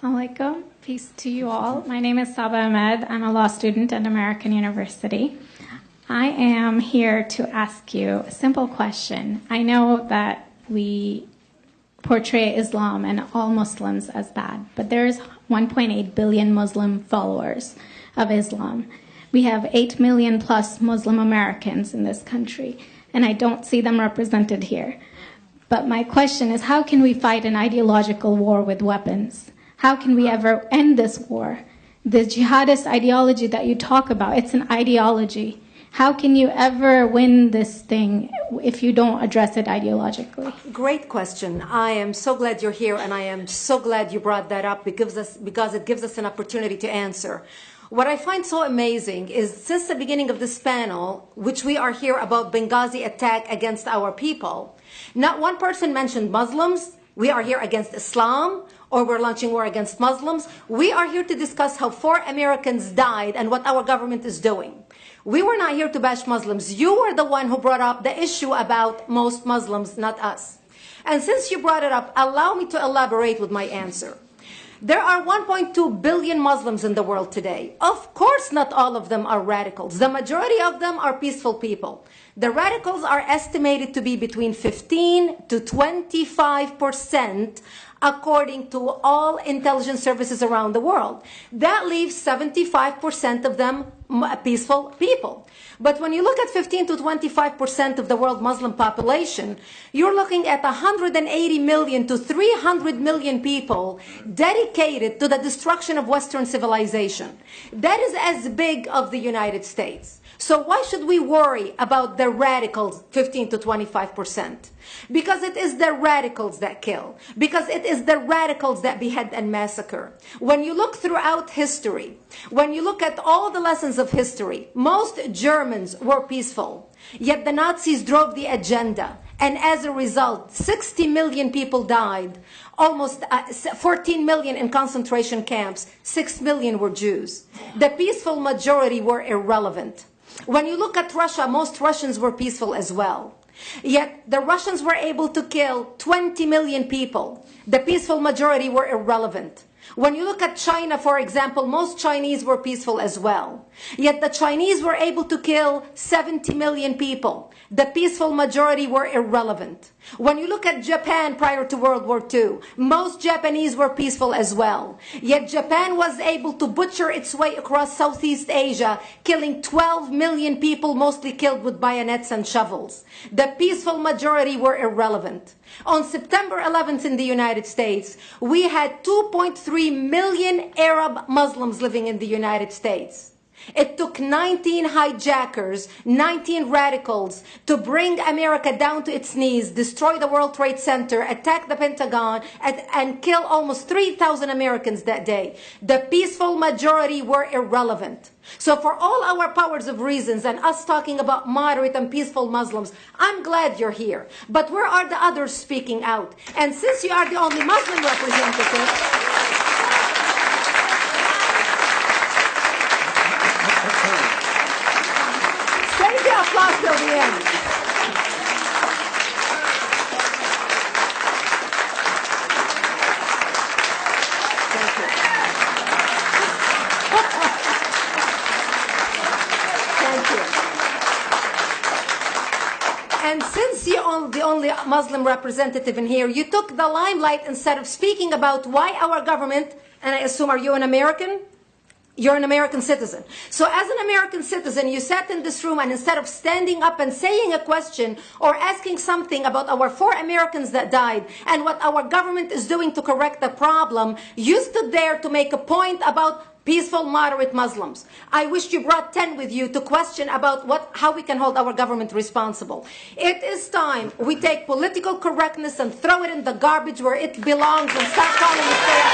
Assalamu alaikum. Peace to you all. My name is Saba Ahmed. I'm a law student at American University. I am here to ask you a simple question. I know that we portray Islam and all Muslims as bad, but there's 1.8 billion Muslim followers of Islam. We have 8 million plus Muslim Americans in this country, and I don't see them represented here. But my question is, how can we fight an ideological war with weapons? How can we ever end this war? The jihadist ideology that you talk about, it's an ideology. How can you ever win this thing if you don't address it ideologically? Great question. I am so glad you're here, and I am so glad you brought that up because it gives us an opportunity to answer. What I find so amazing is since the beginning of this panel, which we are here about Benghazi attack against our people, not one person mentioned Muslims. We are here against Islam, or we're launching war against Muslims. We are here to discuss how 4 Americans died and what our government is doing. We were not here to bash Muslims. You were the one who brought up the issue about most Muslims, not us. And since you brought it up, allow me to elaborate with my answer. There are 1.2 billion Muslims in the world today. Of course, not all of them are radicals. The majority of them are peaceful people. The radicals are estimated to be between 15 to 25%, according to all intelligence services around the world. That leaves 75% of them peaceful people. But when you look at 15 to 25% of the world Muslim population, you're looking at 180 million to 300 million people dedicated to the destruction of Western civilization. That is as big as the United States. So why should we worry about the radicals, 15 to 25%? Because it is the radicals that kill. Because it is the radicals that behead and massacre. When you look throughout history, when you look at all the lessons of history, most Germans were peaceful. Yet the Nazis drove the agenda. And as a result, 60 million people died. Almost 14 million in concentration camps. 6 million were Jews. The peaceful majority were irrelevant. When you look at Russia, most Russians were peaceful as well. Yet the Russians were able to kill 20 million people. The peaceful majority were irrelevant. When you look at China, for example, most Chinese were peaceful as well. Yet the Chinese were able to kill 70 million people. The peaceful majority were irrelevant. When you look at Japan prior to World War II, most Japanese were peaceful as well. Yet Japan was able to butcher its way across Southeast Asia, killing 12 million people, mostly killed with bayonets and shovels. The peaceful majority were irrelevant. On September 11th in the United States, we had 2.3 million Arab Muslims living in the United States. It took 19 hijackers, 19 radicals to bring America down to its knees, destroy the World Trade Center, attack the Pentagon, and kill almost 3,000 Americans that day. The peaceful majority were irrelevant. So for all our powers of reasons and us talking about moderate and peaceful Muslims, I'm glad you're here. But where are the others speaking out? And since you are the only Muslim representative, save the applause till the end. Thank you. Thank you. And since you're the only Muslim representative in here, you took the limelight instead of speaking about why our government, and I assume, are you an American? You're an American citizen. So as an American citizen, you sat in this room and instead of standing up and saying a question or asking something about our 4 Americans that died and what our government is doing to correct the problem, you stood there to make a point about peaceful, moderate Muslims. I wish you brought 10 with you to question about how we can hold our government responsible. It is time we take political correctness and throw it in the garbage where it belongs and start calling it fair.